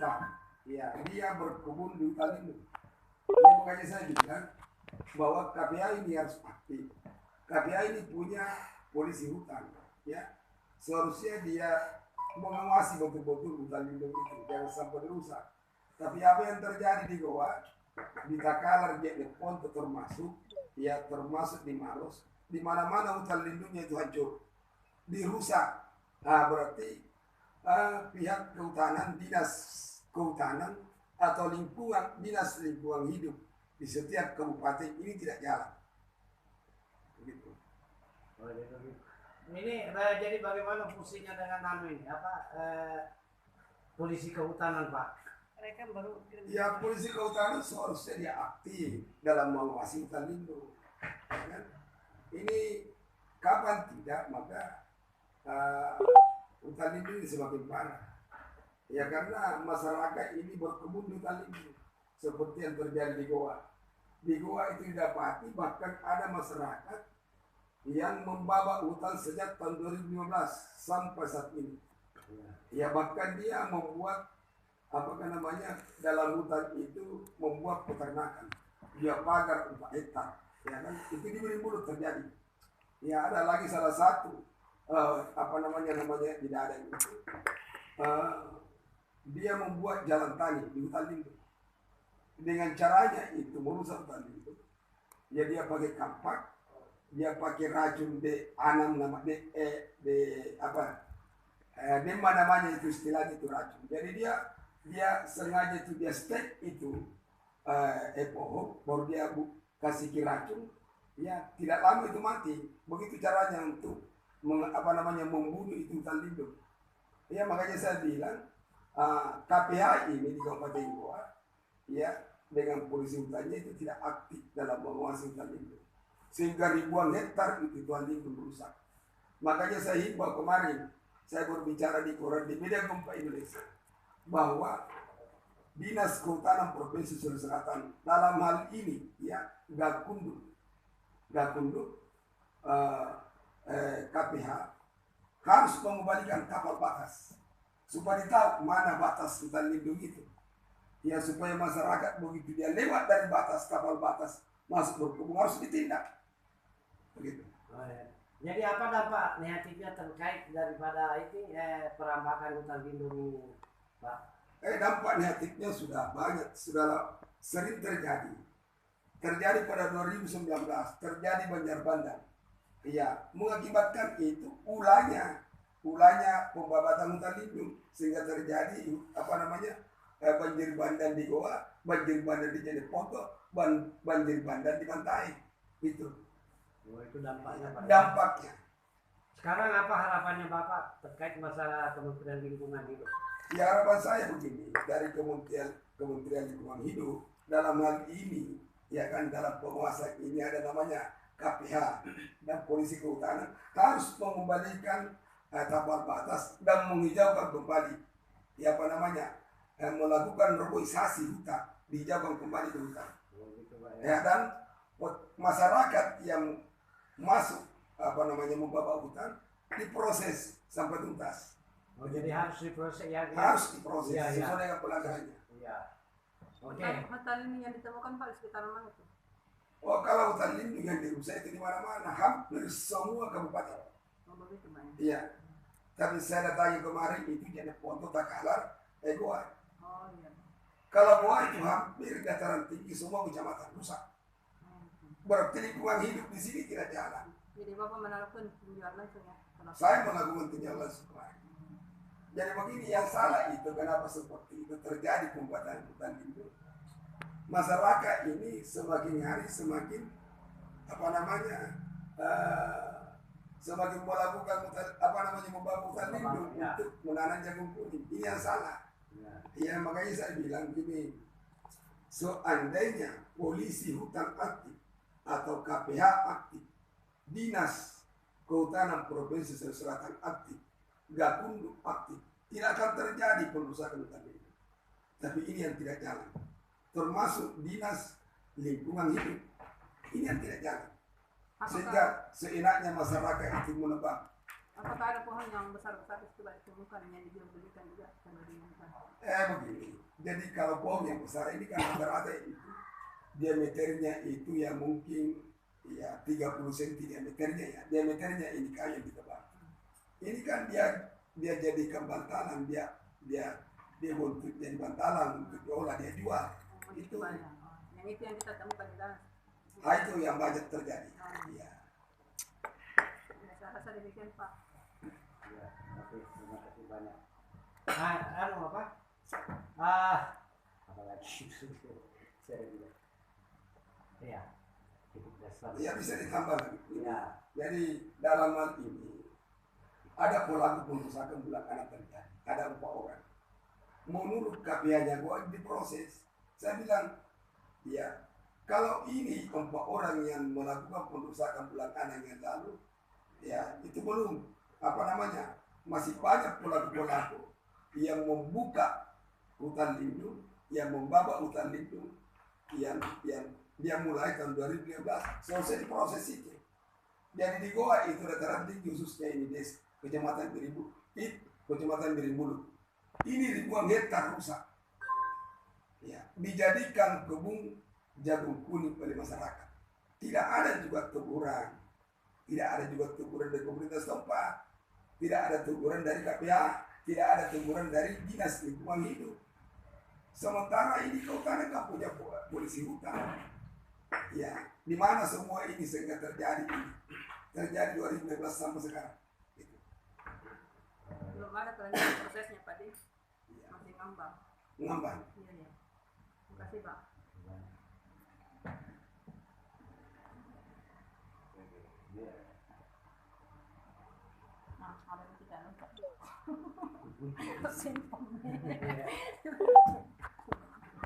hutan. Ya, dia berkebun di hutan lindung. Jadi makanya saya bilang bahwa KPA ini harus aktif. KPA ini punya polisi hutan, ya. Seharusnya dia mengawasi betul-betul hutan lindung itu, jangan sampai rusak. Tapi apa yang terjadi di Goa, di Takalar, di Ponto termasuk, ya termasuk di Maros, di mana-mana hutan lindungnya itu hancur, dirusak. Nah, berarti pihak kehutanan, dinas kehutanan atau lingkungan, dinas lingkungan hidup di setiap kabupaten ini tidak jalan. Begitu. Ini jadi bagaimana fungsinya dengan ini polisi kehutanan, Pak? Mereka baru ya, polisi kehutanan seharusnya dia aktif dalam mengawasi hutan lindung. Kan? Ini kapan tidak maka hutan lindung ini semakin parah. Ya karena masyarakat ini berkebun di hutan lindung seperti yang terjadi di Goa. Di Goa itu didapati bahkan ada masyarakat yang membawa hutan sejak tahun 2015 sampai saat ini. Ya bahkan dia membuat dalam hutan itu membuat peternakan. Dia pagar 4 hektar. Ya kan itu di Belimbulu terjadi. Ya ada lagi salah satu tidak ada itu. Dia membuat jalan tani di hutan lindung. Dengan caranya itu merusak hutan lindung. Ya dia pakai kampak, dia pakai racun D6 di mana itu istilahnya itu racun. Jadi dia sengaja itu dia stek itu pohon, baru dia kasih racun, ya tidak lama itu mati. Begitu caranya untuk membunuh itu hutan lindung. Ya makanya saya bilang KPH ini di Kabupaten Goa, ya dengan polisi hutannya itu tidak aktif dalam menguasai hutan lindung, sehingga ribuan hektar itu hutan lindung rusak. Makanya saya himbau kemarin, saya berbicara di koran di media Gempa Indonesia bahwa Dinas Kehutanan Provinsi Sulawesi Selatan dalam hal ini ya Gakundu KPH harus mengembalikan kapal batas supaya tahu mana batas hutan lindung itu. Ya supaya masyarakat begitu dia lewat dari batas kapal batas masuk berkebun harus ditindak. Begitu. Oh, ya. Jadi apa dampak negatifnya terkait daripada perambakan hutan lindung ini, Pak? Dampak negatifnya sudah banyak, sudah sering terjadi. Terjadi pada 2019, terjadi banjir bandang. Ya, mengakibatkan itu ulahnya pembabatan hutan lindung sehingga terjadi banjir bandang di Goa, banjir bandang di Jeneponto, banjir bandang di pantai. Itu. Oh, itu dampaknya, Pak. Dampaknya. Sekarang apa harapannya Bapak terkait masalah Kementerian Lingkungan Hidup? Ya harapan saya begini, dari Kementerian Lingkungan Hidup dalam hal ini, ya kan dalam penguasa ini ada namanya KPH dan polisi kehutanan harus mengembalikan tapal batas dan menghijaukan kembali melakukan reboisasi hutan, dihijaukan kembali ke hutan. Ya, dan masyarakat yang masuk membawa hutan diproses sampai tuntas. Oh, jadi harus diproses harus diproses ya, sesuai dengan pelanggarannya. Iya. Oke. Hutan lindung yang ditemukan Pak di sekitar mana itu? Oh, kalau hutan lindung yang dirusak itu di mana-mana, hampir semua kabupaten. Oh, begitu banyak. Iya. Tapi saya datangi kemarin itu Jeneponto, Takalar, Goa. Oh iya. Kalau Goa itu hampir dataran tinggi semua kecamatan rusak. Berarti lingkungan hidup di sini tidak jalan. Jadi Bapak menaruhkan tinjauan langsung ya? Saya melakukan tinjauan langsung kemarin. Jadi begini yang salah itu kenapa seperti itu terjadi pembuatan hutan lindung. Masyarakat ini semakin hari semakin semakin melakukan membangun hutan lindung untuk menanam jagung kuning. Ini yang salah. Ya makanya saya bilang gini, seandainya polisi hutan aktif atau KPH aktif, Dinas Kehutanan Provinsi Sulawesi Selatan aktif, Gakundu aktif, tidak akan terjadi perusakan hutan lindung. Tapi ini yang tidak jalan. Termasuk Dinas Lingkungan Hidup, ini yang tidak jalan. Sehingga seenaknya masyarakat itu menebang. Apakah ada pohon yang besar-besar itu ditemukan yang dijual belikan juga kalau di hutan? Begini. Jadi kalau pohon yang besar ini kan rata-rata itu diameternya itu ya mungkin ya 30 cm diameternya ya. Diameternya ini kayu yang ditebang. Ini kan dia jadikan bantalan, dia untuk jadi bantalan untuk diolah, dia jual. Begitu banyak. Yang itu yang kita temukan di dalam. Itu yang banyak terjadi. Iya. Ya, saya rasa demikian Pak. Ya, oke, terima kasih banyak. Apa? Apa lagi? Saya bilang. Iya. Cukup dasar. Ya bisa ditambah lagi. Ya. Jadi dalam hal ini ada pelaku pengerusakan bulan anak terjadi. Ada 4 orang. Menurut KPH-nya gua diproses. Saya bilang, ya kalau ini 4 orang yang melakukan pengerusakan bulan anak yang lalu, ya itu belum masih banyak pelaku-pelaku yang membuka hutan lindung, yang membawa hutan lindung, yang dia mulai tahun 2015 selesai diproses itu. Jadi di Goa itu dataran tinggi khususnya ini des kecamatan Berimbulu. Ini ribuan hektar rusak. Ya, dijadikan kebun jagung kuning oleh masyarakat. Tidak ada juga teguran. Tidak ada juga teguran dari pemerintah setempat. Tidak ada teguran dari KPH. Tidak ada teguran dari Dinas Lingkungan Hidup. Sementara ini kehutanan nggak punya polisi hutan. Ya, di mana semua ini sehingga terjadi ini? Terjadi 2015 sampai sekarang. Gitu. Belum ada kelanjutan prosesnya Pak Di. Masih ngambang. Ngambang. Iya ya. Terima kasih Pak. Nah, ada yang tidak nonton. Simpel.